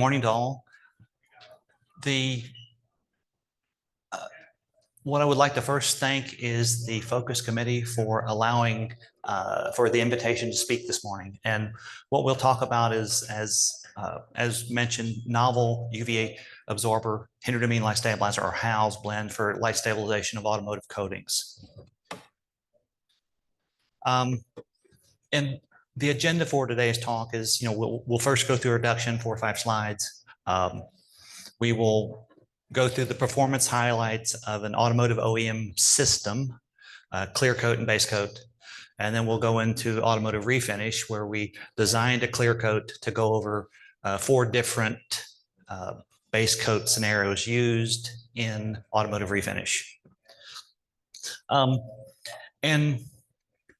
Morning to all. The what I would like to first thank is the Focus Committee for allowing for the invitation to speak this morning. And what we'll talk about is, as mentioned, novel UVA absorber heterodyne light stabilizer, or HALS blend for light stabilization of automotive coatings. And the agenda for today's talk is, we'll first go through a reduction, 4 or 5 slides. We will go through the performance highlights of an automotive OEM system, clear coat and base coat. And then we'll go into automotive refinish, where we designed a clear coat to go over 4 different base coat scenarios used in automotive refinish. And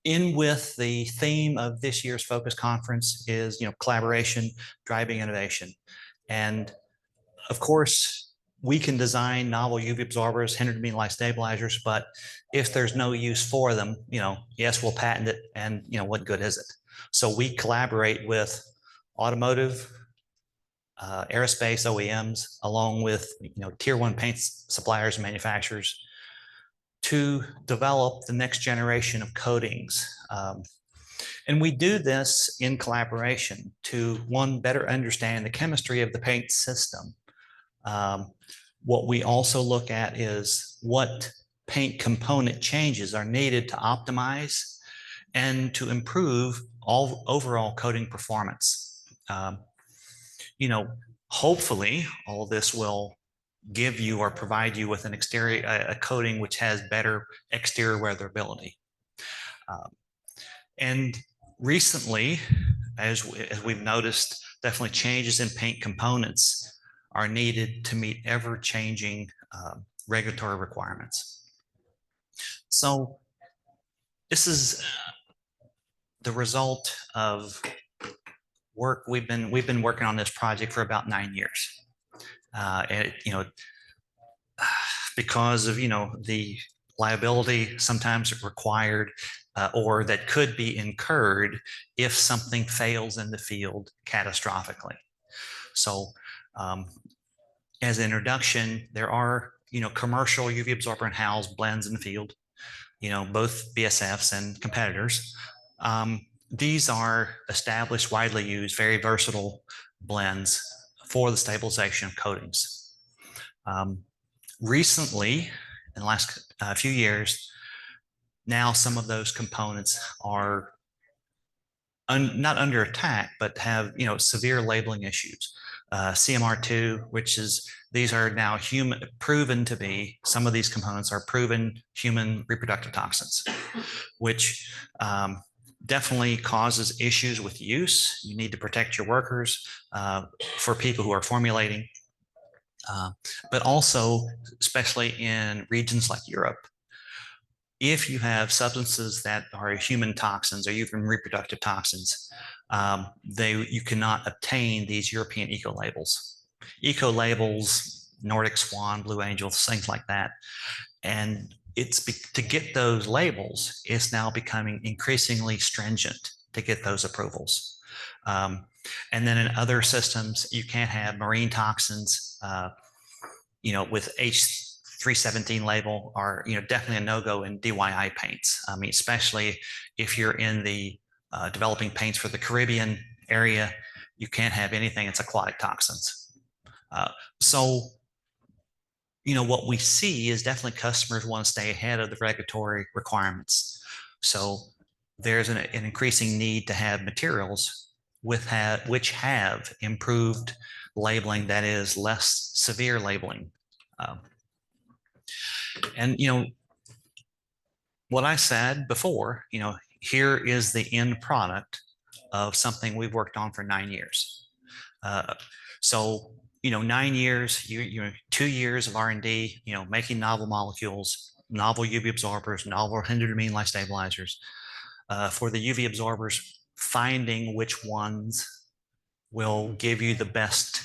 in with the theme of this year's Focus Conference is, collaboration, driving innovation. And of course, we can design novel UV absorbers, heterodyne light stabilizers, but if there's no use for them, yes, we'll patent it, and what good is it? So we collaborate with automotive, aerospace OEMs, along with tier 1 paint suppliers and manufacturers, to develop the next generation of coatings. And we do this in collaboration to, one, better understand the chemistry of the paint system. What we also look at is what paint component changes are needed to optimize and to improve all overall coating performance. Hopefully all of this will give you or provide you with an exterior, a coating which has better exterior weatherability. And recently, as we've noticed, definitely changes in paint components are needed to meet ever-changing regulatory requirements. So this is the result of work. We've been working on this project for about 9 years. And because of the liability sometimes required or that could be incurred if something fails in the field catastrophically. So as an introduction, there are commercial UV absorber and HALS blends in the field, both BASFs and competitors. These are established, widely used, very versatile blends for the stabilization of coatings. Recently, in the last few years, now some of those components are not under attack, but have severe labeling issues. CMR2, these are now proven to be, some of these components are proven human reproductive toxins, which definitely causes issues with use. You need to protect your workers for people who are formulating, but also, especially in regions like Europe, if you have substances that are human toxins or even reproductive toxins, you cannot obtain these European eco labels. Eco labels, Nordic Swan, Blue Angels, things like that. And to get those labels, it's now becoming increasingly stringent to get those approvals. And then in other systems, you can't have marine toxins, with H317 label are definitely a no-go in DIY paints. I mean, especially if you're in the developing paints for the Caribbean area, you can't have anything that's aquatic toxins. So what we see is definitely customers want to stay ahead of the regulatory requirements. So there's an increasing need to have materials which have improved labeling, that is less severe labeling. And what I said before, here is the end product of something we've worked on for 9 years. So 9 years, 2 years of R&D, making novel molecules, novel UV absorbers, novel heterodyne light stabilizers. For the UV absorbers, finding which ones will give you the best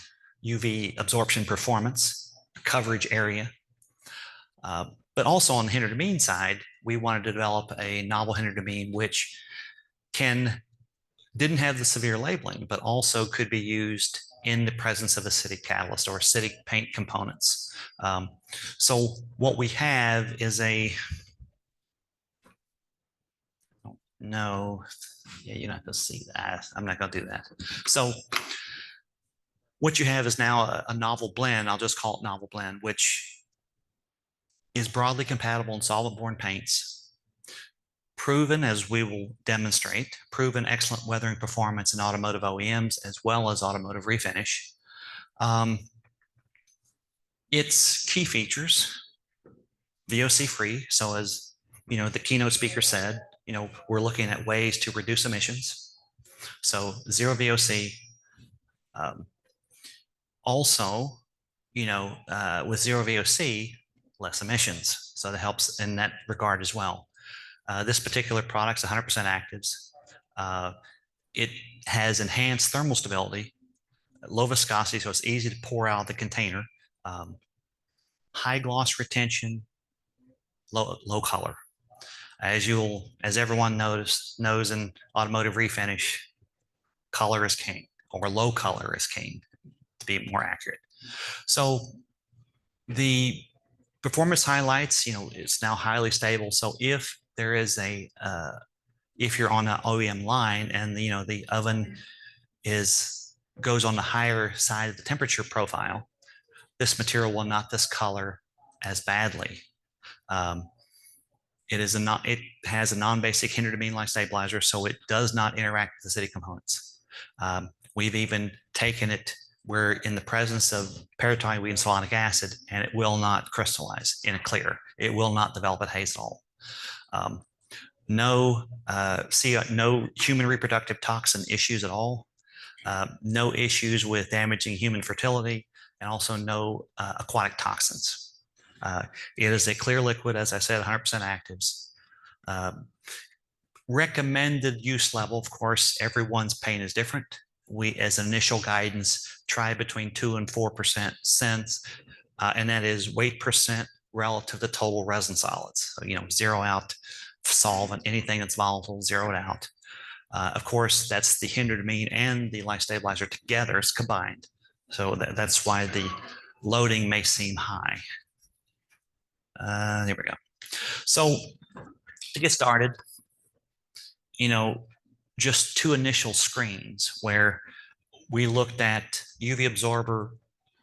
UV absorption performance, coverage area. But also on the heterodyne side, we wanted to develop a novel heterodyne which didn't have the severe labeling, but also could be used in the presence of acidic catalyst or acidic paint components. So what we have is no, yeah, you're not going to see that. I'm not going to do that. So what you have is now a novel blend. I'll just call it novel blend, which is broadly compatible in solvent-borne paints, proven, as we will demonstrate, proven excellent weathering performance in automotive OEMs as well as automotive refinish. Its key features: VOC free. So as you know, the keynote speaker said, we're looking at ways to reduce emissions. So zero VOC. Also, with zero VOC, less emissions. So that helps in that regard as well. This particular product's 100% actives. It has enhanced thermal stability, low viscosity, so it's easy to pour out of the container. High gloss retention, low color. As everyone knows in automotive refinish, color is king, or low color is king, to be more accurate. So the performance highlights, it's now highly stable. So if there is if you're on an OEM line and the oven goes on the higher side of the temperature profile, this material will not discolor as badly. It has a non-basic hinderedimine-like stabilizer, so it does not interact with acidic components. We've even taken it where in the presence of para-toluene acid, and it will not crystallize in a clear. It will not develop at haze at all. No human reproductive toxin issues at all. No issues with damaging human fertility, and also no aquatic toxins. It is a clear liquid, as I said, 100% actives. Recommended use level, of course, everyone's paint is different. We, as initial guidance, try between 2 and 4% scents, and that is weight percent relative to total resin solids. So, zero out solvent, anything that's volatile, zero it out. Of course, that's the hinderedimine and the light stabilizer together is combined. So that's why the loading may seem high. There we go. So to get started, just 2 initial screens where we looked at UV absorber,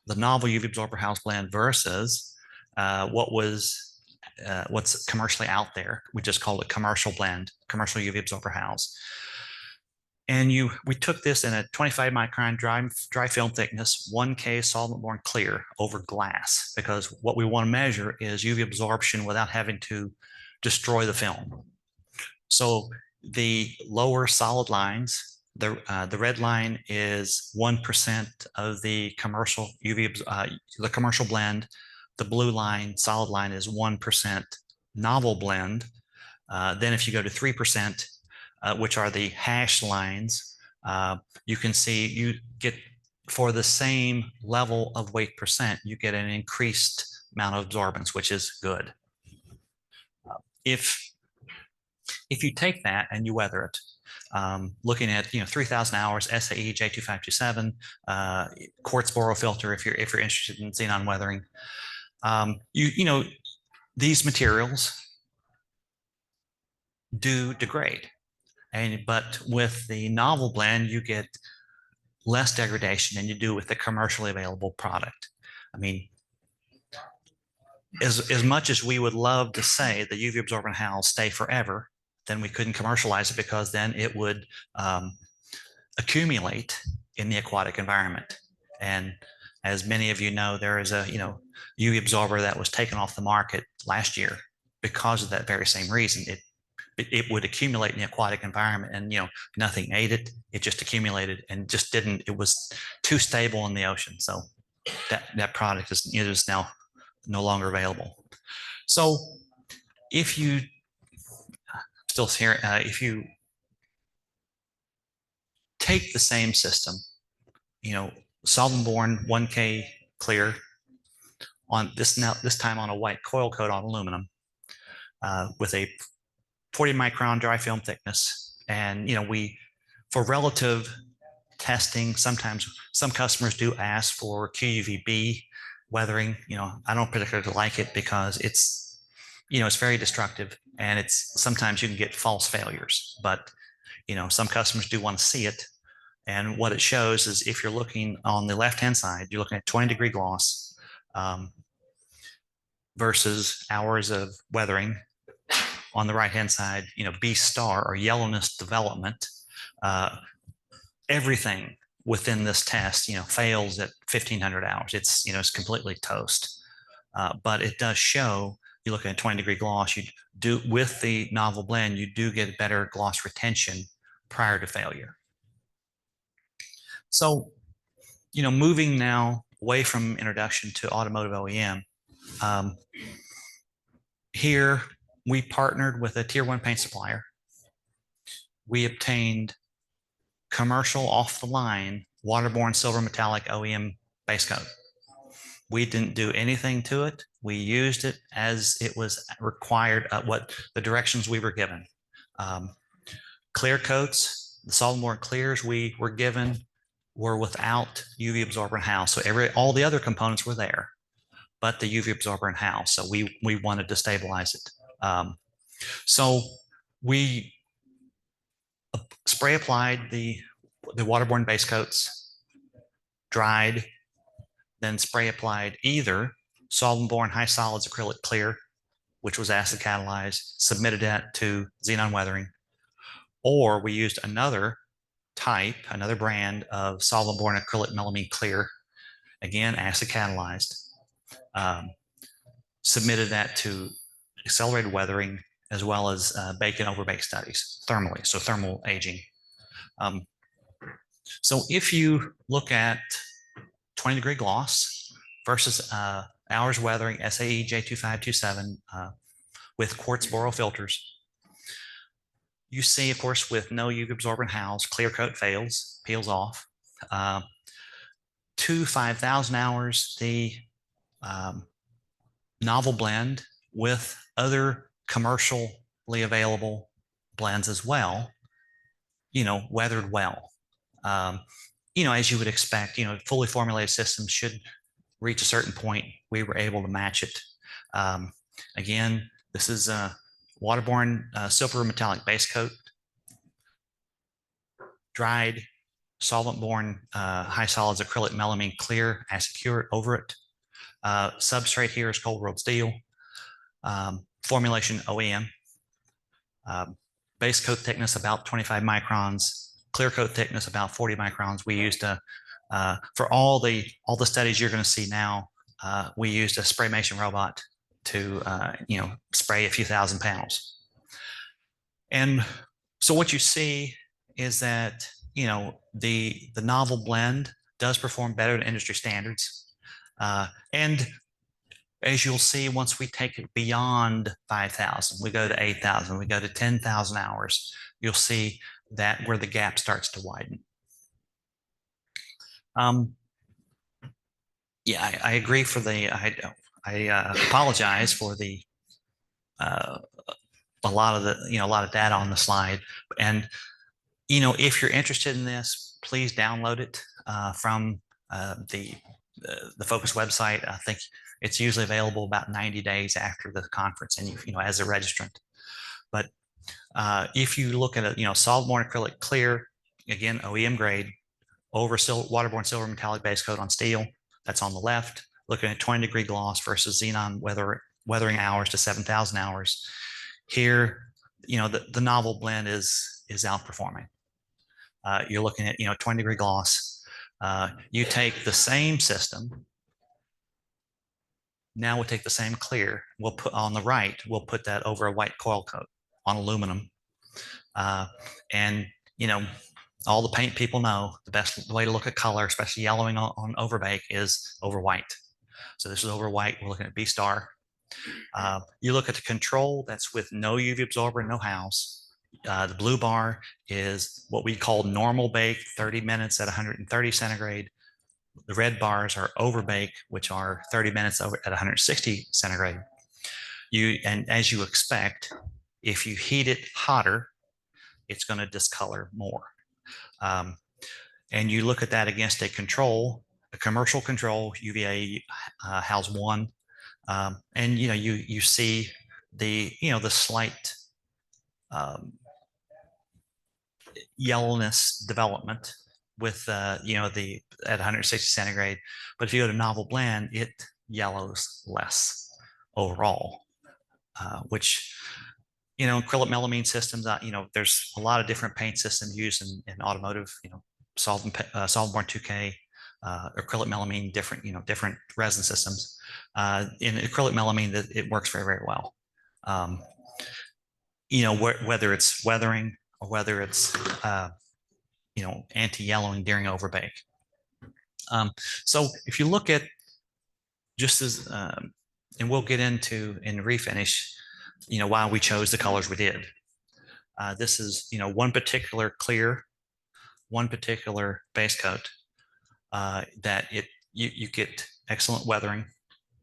the novel UV absorber HALS blend versus what's commercially out there. We just called it commercial blend, commercial UV absorber HALS. And we took this in a 25 micron dry film thickness, 1K solvent-borne clear over glass, because what we want to measure is UV absorption without having to destroy the film. So the lower solid lines, the red line is 1% of the commercial the commercial blend. The blue line, solid line, is 1% novel blend. Then if you go to 3%, which are the hash lines, you can see you get, for the same level of weight percent, you get an increased amount of absorbance, which is good. If you take that and you weather it, looking at 3,000 hours SAE J2527 quartz borofilter, if you're interested in xenon weathering, these materials do degrade, but with the novel blend you get less degradation than you do with the commercially available product. I mean, as much as we would love to say the UV absorbent HALS stay forever, then we couldn't commercialize it, because then it would accumulate in the aquatic environment. And as many of you know, there is a UV absorber that was taken off the market last year because of that very same reason. It would accumulate in the aquatic environment, and nothing ate it. It just accumulated and just didn't. It was too stable in the ocean, so that product is now no longer available. So if you still here, if you take the same system, solvent-borne 1K clear on this time on a white coil coat on aluminum with a 40 micron dry film thickness, and for relative testing. Sometimes some customers do ask for QUVB weathering. I don't particularly like it because it's very destructive, and sometimes you can get false failures, but some customers do want to see it. And what it shows is, if you're looking on the left-hand side, you're looking at 20-degree gloss versus hours of weathering. On the right-hand side, B star or yellowness development. Everything within this test, fails at 1,500 hours. It's completely toast. But it does show, you look at 20-degree gloss, you do, with the novel blend, you do get better gloss retention prior to failure. So, moving now away from introduction to automotive OEM, here we partnered with a tier 1 paint supplier. We obtained commercial off the line waterborne silver metallic OEM base coat. We didn't do anything to it. We used it as it was required, what the directions we were given. Clear coats, the solvent-borne clears we were given were without UV absorber and HALS. So all the other components were there, but the UV absorber and HALS. So we wanted to stabilize it. So we spray applied the waterborne base coats, dried, then spray applied either solvent-borne high solids acrylic clear, which was acid catalyzed, submitted that to xenon weathering, or we used another brand of solvent-borne acrylic melamine clear, again acid catalyzed, submitted that to accelerated weathering, as well as bake and overbake studies thermally, so thermal aging. So if you look at 20-degree gloss versus hours weathering SAE J2527 with quartz boral filters, you see, of course, with no UV absorbent HALS, clear coat fails, peels off. To 5,000 hours, the novel blend with other commercially available blends as well, weathered well. As you would expect, fully formulated systems should reach a certain point. We were able to match it. Again, this is a waterborne silver metallic base coat, dried solvent-borne high solids acrylic melamine clear, acid cured over it. Substrate here is cold rolled steel. Formulation OEM. Base coat thickness about 25 microns. Clear coat thickness about 40 microns. We used for all the studies you're going to see now, we used a spray mason robot to spray a few thousand pounds. And so what you see is that the novel blend does perform better than industry standards. And as you'll see, once we take it beyond 5,000, we go to 8,000, we go to 10,000 hours, you'll see that where the gap starts to widen. Yeah, I agree for I apologize for the a lot of data on the slide. And if you're interested in this, please download it from the Focus website. I think it's usually available about 90 days after the conference, and as a registrant. But if you look at a solvent-borne acrylic clear, again OEM grade, over waterborne silver metallic base coat on steel, that's on the left. Looking at 20-degree gloss versus xenon weathering hours to 7,000 hours. Here, the novel blend is outperforming. You're looking at 20-degree gloss. You take the same system. Now we'll take the same clear. We'll put on the right. We'll put that over a white coil coat on aluminum. And all the paint people know the best way to look at color, especially yellowing on overbake, is over white. So this is over white. We're looking at B star. You look at the control, that's with no UV absorber, no HALS. The blue bar is what we call normal bake, 30 minutes at 130 centigrade. The red bars are overbake, which are 30 minutes over at 160 centigrade. And as you expect, if you heat it hotter, it's going to discolor more. and you look at that against a control, a commercial control, UVA HALS 1, and you see the slight yellowness development with the at 160 centigrade. But if you go to novel blend, it yellows less overall, which acrylic melamine systems. There's a lot of different paint systems used in automotive. Solvent-borne 2K, acrylic melamine, different resin systems. In acrylic melamine, that it works very, very well. Whether it's weathering or whether it's anti-yellowing during overbake. So if you look at just as, and we'll get into in refinish, why we chose the colors we did. This is one particular clear, one particular base coat that you get excellent weathering,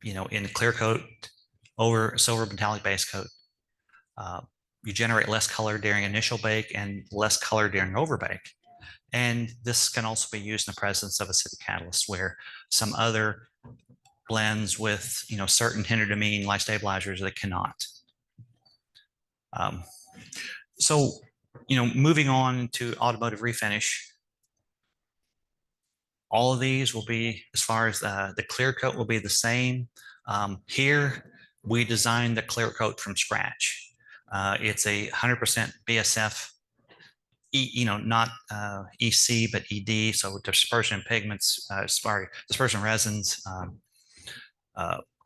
in clear coat over silver metallic base coat. You generate less color during initial bake and less color during overbake. And this can also be used in the presence of acidic catalyst, where some other blends with certain hinderedamine like stabilizers that cannot. So moving on to automotive refinish, all of these will be, as far as the clear coat will be the same. Here we designed the clear coat from scratch. It's a 100% BASF, not EC, but ED. So dispersion pigments, dispersion resins,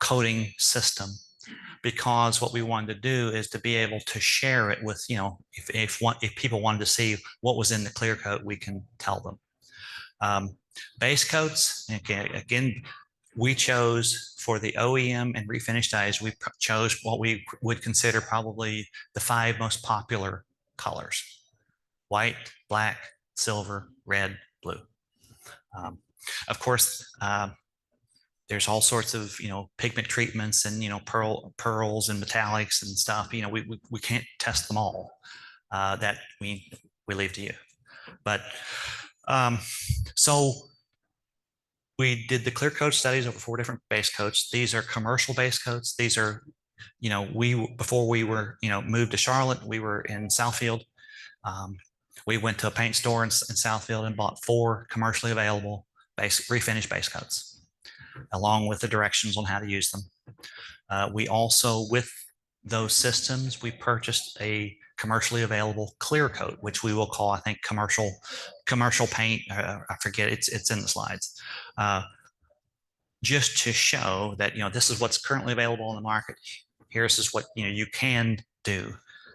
coating system, because what we wanted to do is to be able to share it with, if people wanted to see what was in the clear coat, we can tell them. Base coats, okay, again, we chose for the OEM and refinish dyes, we chose what we would consider probably the 5 most popular colors: white, black, silver, red, blue. Of course, there's all sorts of pigment treatments and pearls and metallics and stuff. We can't test them all. That we leave to you. But so we did the clear coat studies over 4 different base coats. These are commercial base coats. These are, before we were moved to Charlotte, we were in Southfield. We went to a paint store in Southfield and bought 4 commercially available refinish base coats, along with the directions on how to use them. We also, with those systems, we purchased a commercially available clear coat, which we will call, I think, commercial paint. I forget, it's in the slides. Just to show that, this is what's currently available in the market. Here's what, you can do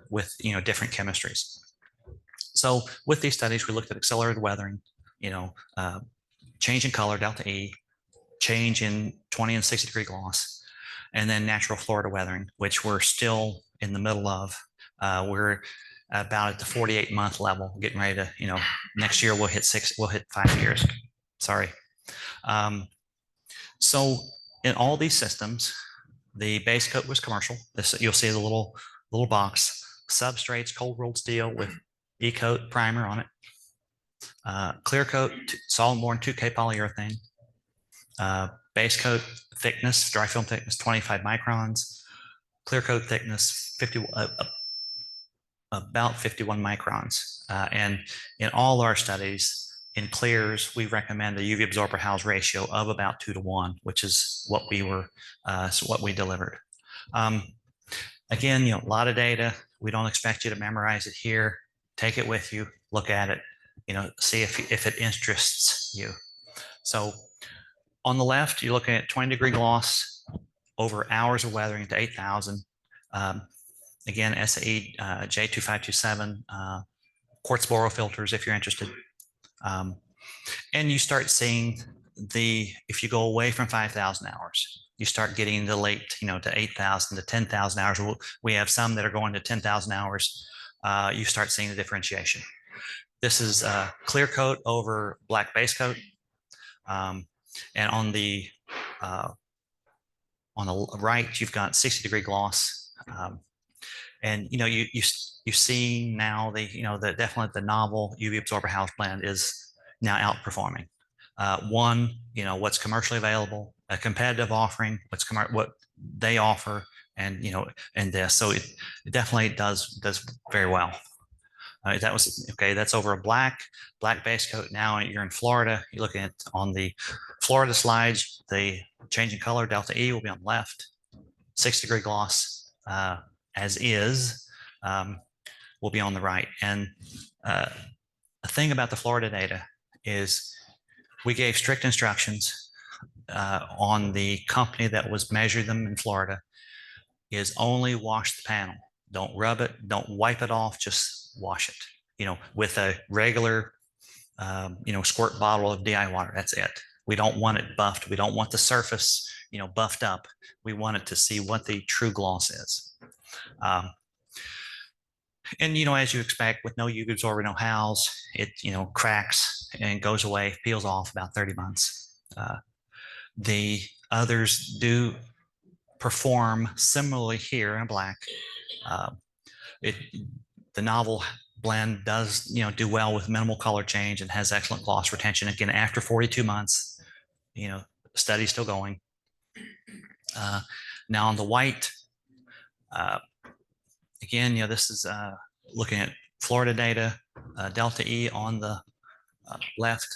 with, different chemistries. So with these studies, we looked at accelerated weathering, change in color, delta E, change in 20 and 60 degree gloss, and then natural Florida weathering, which we're still in the middle of. We're about at the 48-month level, getting ready to, next year we'll hit 5 years. Sorry. So in all these systems, the base coat was commercial. You'll see the little box. Substrates, cold rolled steel with E-coat primer on it. Clear coat, solvent-borne 2K polyurethane. Base coat thickness, dry film thickness, 25 microns. Clear coat thickness, about 51 microns. And in all our studies, in clears, we recommend the UV absorber HALS ratio of about 2 to 1, which is what we delivered. Again, a lot of data. We don't expect you to memorize it here. Take it with you, look at it, see if it interests you. So on the left, you're looking at 20 degree gloss over hours of weathering to 8,000. Again, SAE J2527, quartz boron filters if you're interested. And you start seeing if you go away from 5,000 hours, you start getting the late, to 8,000 to 10,000 hours. We have some that are going to 10,000 hours. You start seeing the differentiation. This is clear coat over black base coat. And on the right, you've got 60 degree gloss. And you see now definitely the novel UV absorber HALS blend is now outperforming. One, what's commercially available, a competitive offering, what they offer, and and this. So it definitely does very well. That was okay. That's over a black base coat. Now you're in Florida. You're looking at on the Florida slides. The changing color delta E will be on the left. 6-degree gloss as is will be on the right. And the thing about the Florida data is we gave strict instructions on the company that was measured them in Florida is only wash the panel. Don't rub it. Don't wipe it off. Just wash it, with a regular, squirt bottle of DI water. That's it. We don't want it buffed. We don't want the surface, buffed up. We want it to see what the true gloss is. And, as you expect with no UV absorber, no HALS, it, cracks and goes away, peels off about 30 months. The others do perform similarly here in black. The novel blend does, do well with minimal color change and has excellent gloss retention. Again, after 42 months, study's still going. Now on the white, again, this is looking at Florida data, delta E on the left,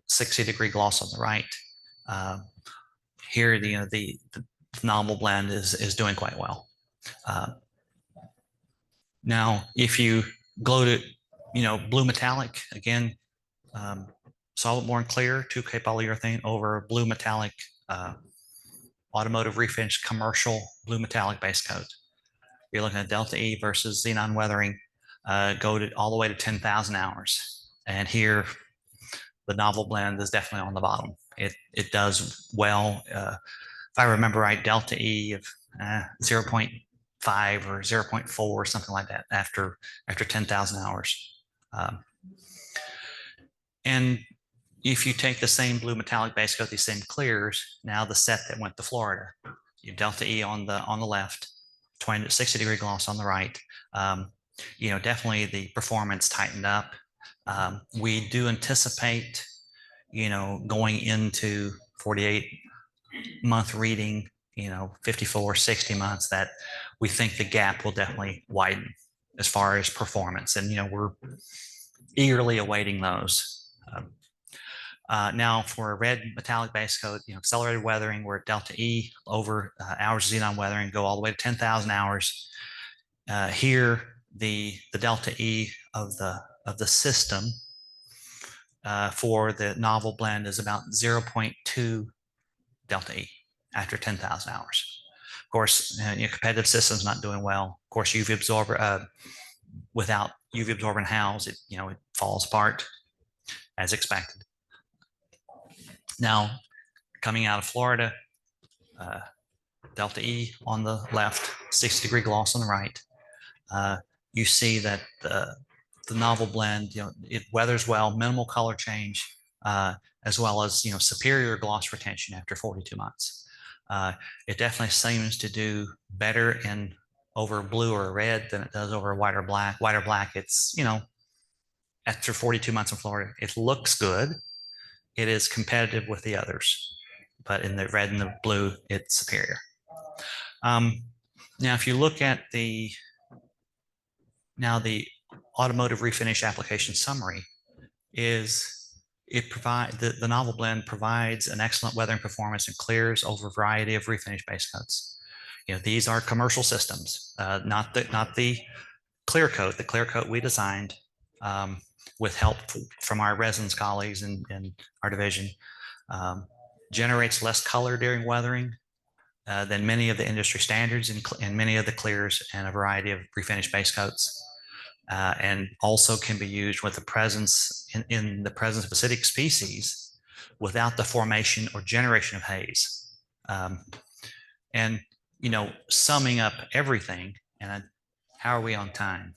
60-degree gloss on the right. Here, the novel blend is doing quite well. Now, if you glow to, blue metallic, again, solid born clear 2K polyurethane over blue metallic automotive refinish commercial blue metallic base coat. You're looking at delta E versus xenon weathering, go to all the way to 10,000 hours. And here, the novel blend is definitely on the bottom. It does well. If I remember right, delta E of 0.5 or 0.4 or something like that after 10,000 hours. And if you take the same blue metallic base coat, these same clears, now the set that went to Florida, you delta E on the left, 20 to 60-degree gloss on the right. Definitely the performance tightened up. We do anticipate, going into 48-month reading, 54, 60 months, that we think the gap will definitely widen as far as performance. And, we're eagerly awaiting those. Now for a red metallic base coat, accelerated weathering, we're at delta E over hours of xenon weathering, go all the way to 10,000 hours. Here, the delta E of the system for the novel blend is about 0.2 delta E after 10,000 hours. Of course, competitive systems not doing well. Of course, UV absorber without UV absorbent HALS, it falls apart as expected. Now, coming out of Florida, delta E on the left, 60-degree gloss on the right. You see that the novel blend, it weathers well, minimal color change, as well as superior gloss retention after 42 months. It definitely seems to do better in over blue or red than it does over white or black. White or black, it's after 42 months in Florida, it looks good. It is competitive with the others, but in the red and the blue, it's superior. Now, if you look at the automotive refinish application summary, the novel blend provides an excellent weathering performance and clears over a variety of refinish base coats. These are commercial systems, not the clear coat. The clear coat we designed with help from our resins colleagues in our division, generates less color during weathering than many of the industry standards and many of the clears and a variety of refinish base coats. And also can be used with the presence in the presence of acidic species without the formation or generation of haze. And summing up everything, and how are we on time?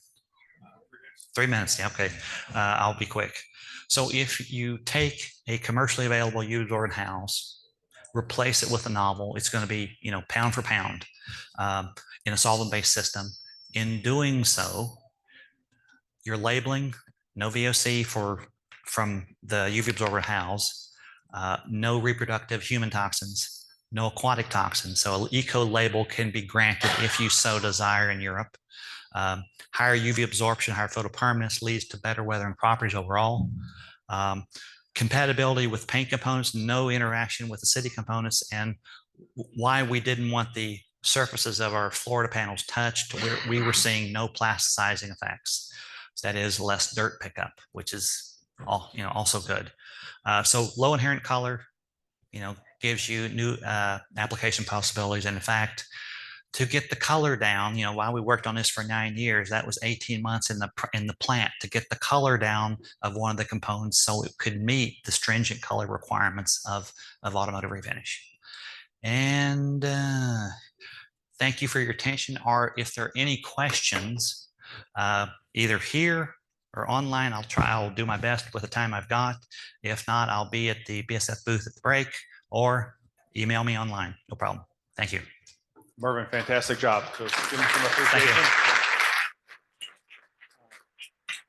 3 minutes. Yeah, okay. I'll be quick. So if you take a commercially available UV HALS, replace it with a novel, it's going to be pound for pound in a solvent-based system. In doing so, you're labeling no VOC for from the UV absorber HALS, no reproductive human toxins, no aquatic toxins. So an eco label can be granted if you so desire in Europe. Higher UV absorption, higher photopermanence leads to better weathering properties overall. Compatibility with paint components, no interaction with acidic components, and why we didn't want the surfaces of our Florida panels touched, we were seeing no plasticizing effects. So that is less dirt pickup, which is also good. So low inherent color, gives you new application possibilities. And in fact, to get the color down, while we worked on this for 9 years, that was 18 months in the plant to get the color down of one of the components so it could meet the stringent color requirements of automotive refinish. And thank you for your attention. Or if there are any questions, either here or online, I'll do my best with the time I've got. If not, I'll be at the BASF booth at the break, or email me online. No problem. Thank you. Mervin, fantastic job. So give him some appreciation.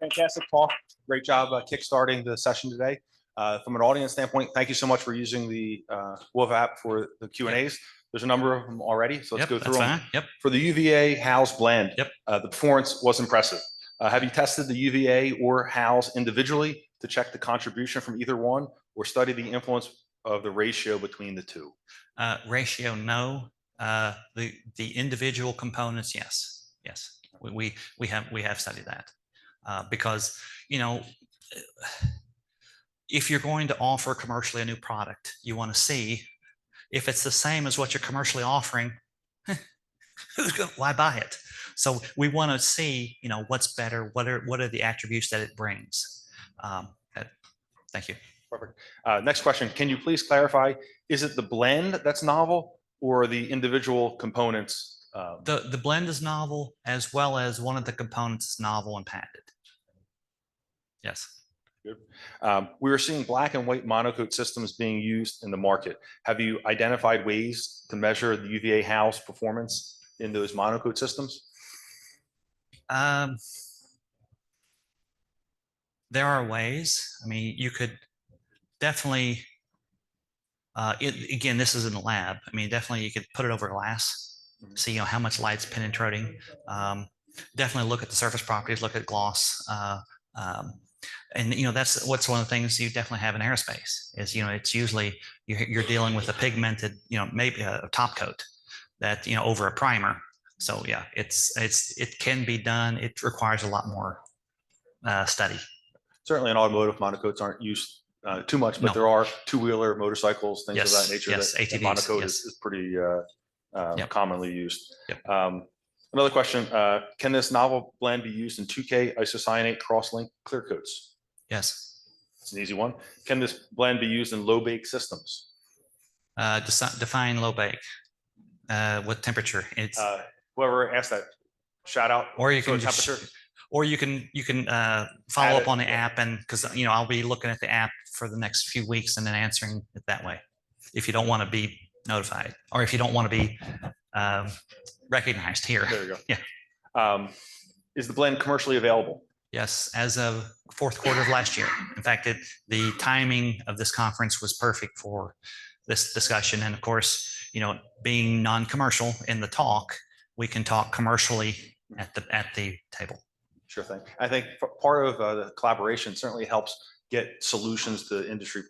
Fantastic talk. Great job kickstarting the session today. From an audience standpoint, thank you so much for using the UVA app for the Q&As. Yep. There's a number of them already, so let's go through them. Yep. For the UVA HALS blend, the performance was impressive. Have you tested the UVA or HALS individually to check the contribution from either one, or study the influence of the ratio between the two? Ratio, no. The individual components, yes. We have studied that because if you're going to offer commercially a new product, you want to see if it's the same as what you're commercially offering. Why buy it? So we want to see what's better, what are the attributes that it brings. Thank you. Perfect. Next question. Can you please clarify, is it the blend that's novel or the individual components? The blend is novel, as well as one of the components is novel and patented. Yes. Good. We are seeing black and white monocoat systems being used in the market. Have you identified ways to measure the UVA HALS performance in those monocoat systems? There are ways. I mean, you could definitely, again, this is in the lab. I mean, definitely you could put it over glass, see how much light's penetrating. Definitely look at the surface properties, look at gloss. And that's what's one of the things you definitely have in aerospace is it's usually you're dealing with a pigmented maybe a top coat that over a primer. So yeah, it can be done. It requires a lot more study. Certainly, in automotive, monocoats aren't used too much, but there are two-wheeler motorcycles, things of that nature. Yes, that ATVs, monocoat is pretty commonly used. Yep. Another question: can this novel blend be used in 2K isocyanate cross-link clear coats? Yes. It's an easy one. Can this blend be used in low bake systems? Define low bake. What temperature? It's whoever asked that, shout out. Or you can temperature. Or you can follow up on the app, and because I'll be looking at the app for the next few weeks and then answering it that way. If you don't want to be notified, or if you don't want to be recognized here. There you go. Yeah. Is the blend commercially available? Yes, as of fourth quarter of last year. In fact, the timing of this conference was perfect for this discussion. And of course, being non-commercial in the talk, we can talk commercially at the table. Sure thing. I think part of the collaboration certainly helps get solutions to industry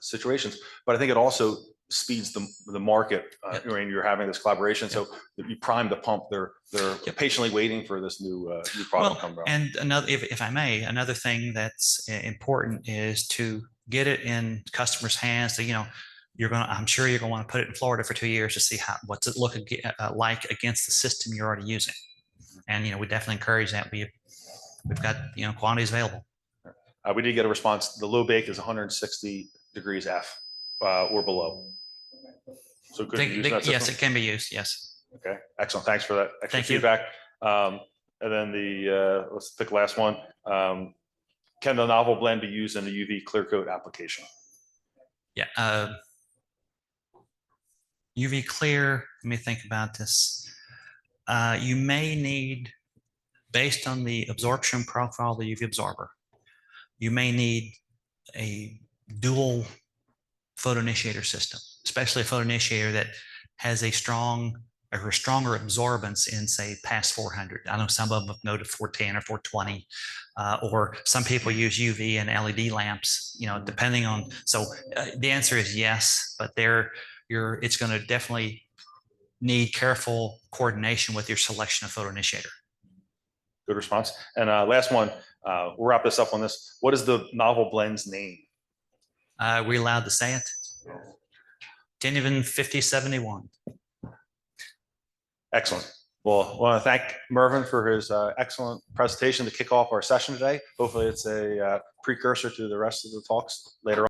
situations, but I think it also speeds the market when you're having this collaboration. So you prime the pump. They're patiently waiting for this new product to come out. And another, if I may, another thing that's important is to get it in customers' hands. So I'm sure you're going to want to put it in Florida for 2 years to see what's it look like against the system you're already using. And we definitely encourage that. We've got quantities available. We did get a response. The low bake is 160 degrees F or below. So good. Yes, it can be used. Yes. Okay, excellent. Thanks for that extra feedback. And then let's pick the last one. Can the novel blend be used in a UV clear coat application? Yeah. UV clear. Let me think about this. You may need, based on the absorption profile of the UV absorber, you may need a dual photoinitiator system, especially a photoinitiator that has a strong or stronger absorbance in, say, past 400. I know some of them go to 410 or 420, or some people use UV and LED lamps, depending on. So the answer is yes, but it's going to definitely need careful coordination with your selection of photoinitiator. Good response. And last one, we'll wrap this up on this. What is the novel blend's name? Are we allowed to say it? Genuine 5071. Excellent. Well, I want to thank Mervin for his excellent presentation to kick off our session today. Hopefully it's a precursor to the rest of the talks later on.